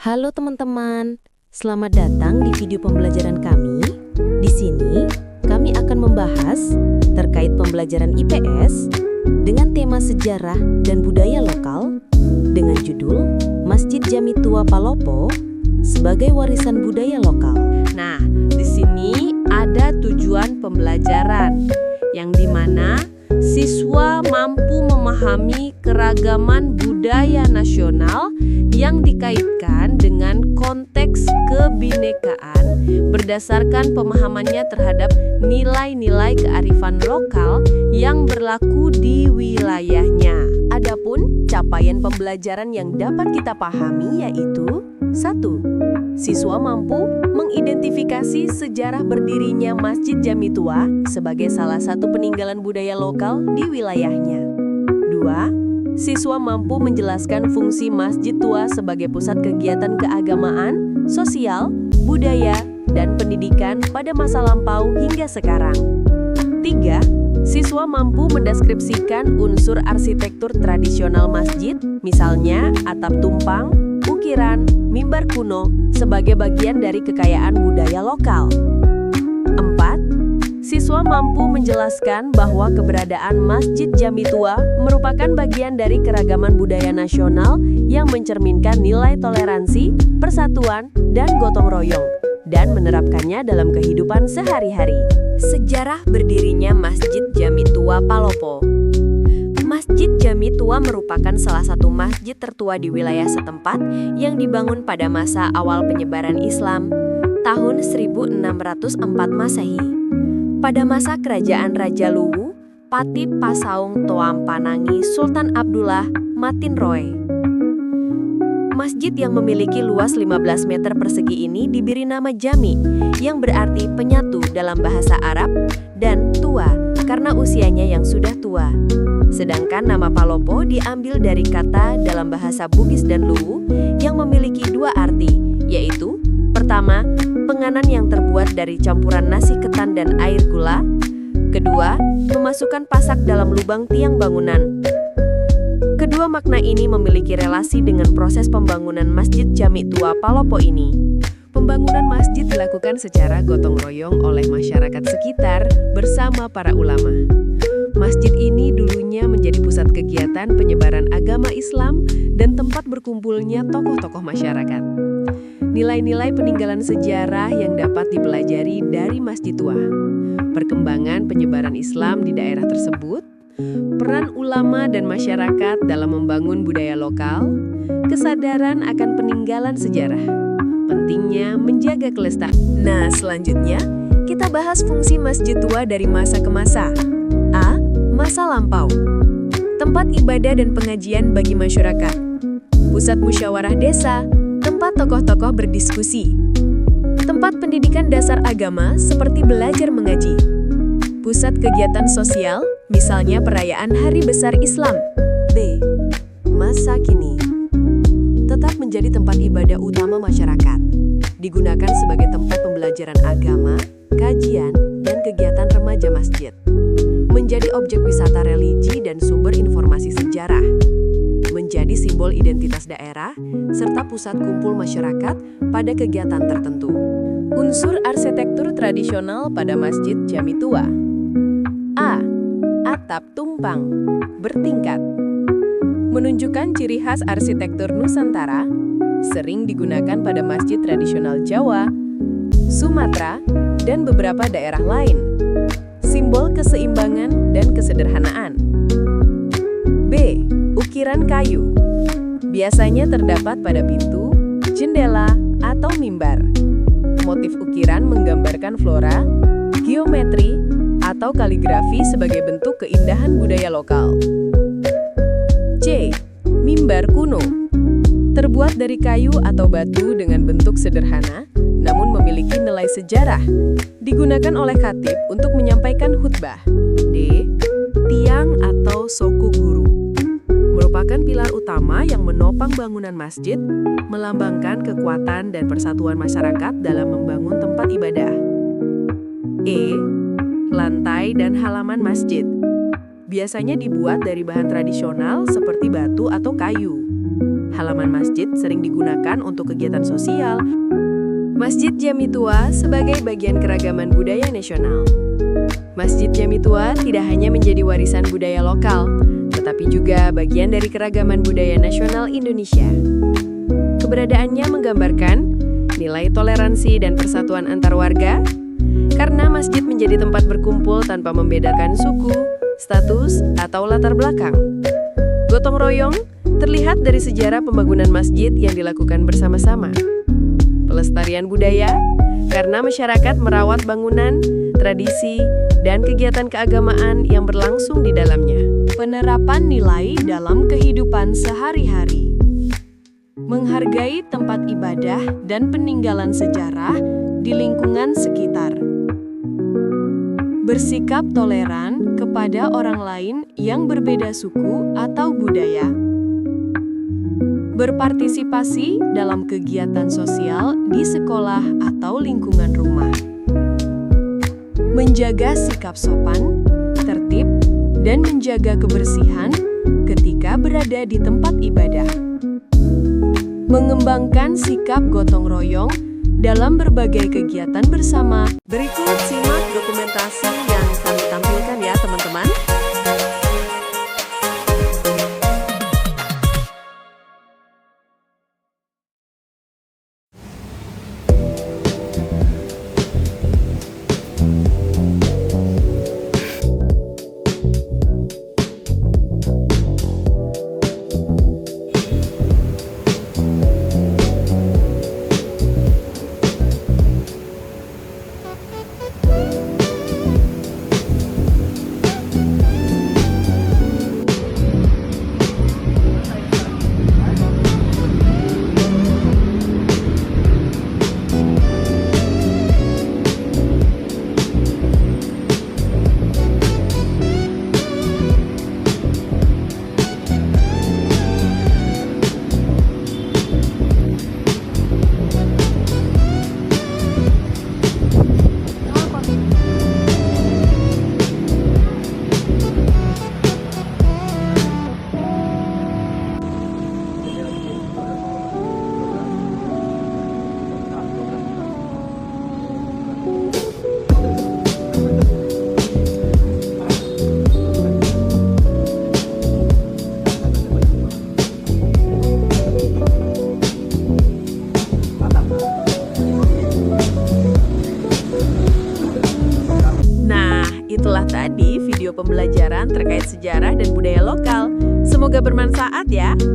Halo teman-teman, selamat datang di video pembelajaran kami. Di sini, kami akan membahas terkait pembelajaran IPS dengan tema sejarah dan budaya lokal dengan judul Masjid Jami Tua Palopo sebagai warisan budaya lokal. Nah, di sini ada tujuan pembelajaran yang dimana siswa mampu memahami keragaman budaya nasional yang dikaitkan dengan konteks kebinekaan berdasarkan pemahamannya terhadap nilai-nilai kearifan lokal yang berlaku di wilayahnya. Adapun capaian pembelajaran yang dapat kita pahami yaitu 1. Siswa mampu mengidentifikasi sejarah berdirinya Masjid Jami Tua sebagai salah satu peninggalan budaya lokal di wilayahnya. 2. Siswa mampu menjelaskan fungsi Masjid Tua sebagai pusat kegiatan keagamaan, sosial, budaya, dan pendidikan pada masa lampau hingga sekarang. 3. Siswa mampu mendeskripsikan unsur arsitektur tradisional masjid, misalnya atap tumpang, ukiran, mimbar kuno, sebagai bagian dari kekayaan budaya lokal. 4. Siswa mampu menjelaskan bahwa keberadaan Masjid Jami Tua merupakan bagian dari keragaman budaya nasional yang mencerminkan nilai toleransi, persatuan, dan gotong royong, dan menerapkannya dalam kehidupan sehari-hari. Sejarah berdirinya Masjid Jami Tua Palopo. Masjid Jami Tua merupakan salah satu masjid tertua di wilayah setempat yang dibangun pada masa awal penyebaran Islam, tahun 1604 Masehi. Pada masa kerajaan Raja Luwu, Pati Pasaung Toam Panangi Sultan Abdullah Matin Roy. Masjid yang memiliki luas 15 meter persegi ini diberi nama Jami, yang berarti penyatu dalam bahasa Arab, dan tua karena usianya yang sudah tua. Sedangkan nama Palopo diambil dari kata dalam bahasa Bugis dan Luwu yang memiliki dua arti, yaitu pertama, penganan yang terbuat dari campuran nasi ketan dan air gula. Kedua, memasukkan pasak dalam lubang tiang bangunan. Kedua makna ini memiliki relasi dengan proses pembangunan Masjid Jami Tua Palopo ini. Pembangunan masjid dilakukan secara gotong royong oleh masyarakat sekitar bersama para ulama. Masjid ini dulunya menjadi pusat kegiatan penyebaran agama Islam dan tempat berkumpulnya tokoh-tokoh masyarakat. Nilai-nilai peninggalan sejarah yang dapat dipelajari dari Masjid Tua. Perkembangan penyebaran Islam di daerah tersebut, peran ulama dan masyarakat dalam membangun budaya lokal, kesadaran akan peninggalan sejarah, pentingnya menjaga kelestarian. Nah, selanjutnya kita bahas fungsi Masjid Tua dari masa ke masa. A. Masa lampau. Tempat ibadah dan pengajian bagi masyarakat. Pusat musyawarah desa, tempat tokoh-tokoh berdiskusi. Tempat pendidikan dasar agama seperti belajar mengaji. Pusat kegiatan sosial, misalnya perayaan Hari Besar Islam. B. Masa kini. Tetap menjadi tempat ibadah utama masyarakat. Digunakan sebagai tempat pembelajaran agama, kajian, dan kegiatan remaja masjid. Menjadi objek wisata religi dan sumber informasi sejarah. Menjadi simbol identitas daerah, serta pusat kumpul masyarakat pada kegiatan tertentu. Unsur arsitektur tradisional pada Masjid Jami Tua. A. Atap tumpang, bertingkat. Menunjukkan ciri khas arsitektur Nusantara, sering digunakan pada masjid tradisional Jawa, Sumatera, dan beberapa daerah lain. Simbol keseimbangan dan kesederhanaan. B. Ukiran kayu. Biasanya terdapat pada pintu, jendela, atau mimbar. Motif ukiran menggambarkan flora, geometri, atau kaligrafi sebagai bentuk keindahan budaya lokal. C. Mimbar kuno. Terbuat dari kayu atau batu dengan bentuk sederhana, namun memiliki nilai sejarah. Digunakan oleh khatib untuk menyampaikan khutbah. D. Tiang atau soku guru. Merupakan pilar utama yang menopang bangunan masjid, melambangkan kekuatan dan persatuan masyarakat dalam membangun tempat ibadah. E. Lantai dan halaman masjid. Biasanya dibuat dari bahan tradisional seperti batu atau kayu. halaman masjid sering digunakan untuk kegiatan sosial. Masjid Jami Tua sebagai bagian keragaman budaya nasional. Masjid Jami Tua tidak hanya menjadi warisan budaya lokal, tetapi juga bagian dari keragaman budaya nasional Indonesia. Keberadaannya menggambarkan nilai toleransi dan persatuan antar warga, karena masjid menjadi tempat berkumpul tanpa membedakan suku, status, atau latar belakang. Gotong royong terlihat dari sejarah pembangunan masjid yang dilakukan bersama-sama. Pelestarian budaya, karena masyarakat merawat bangunan, tradisi, dan kegiatan keagamaan yang berlangsung di dalamnya. Penerapan nilai dalam kehidupan sehari-hari. Menghargai tempat ibadah dan peninggalan sejarah di lingkungan sekitar. Bersikap toleran kepada orang lain yang berbeda suku atau budaya. Berpartisipasi dalam kegiatan sosial di sekolah atau lingkungan rumah. Menjaga sikap sopan, tertib, dan menjaga kebersihan ketika berada di tempat ibadah. Mengembangkan sikap gotong royong dalam berbagai kegiatan bersama. Berikut simak dokumentasi yang kami tampilkan ya teman-teman. Itulah tadi video pembelajaran terkait sejarah dan budaya lokal. Semoga bermanfaat ya.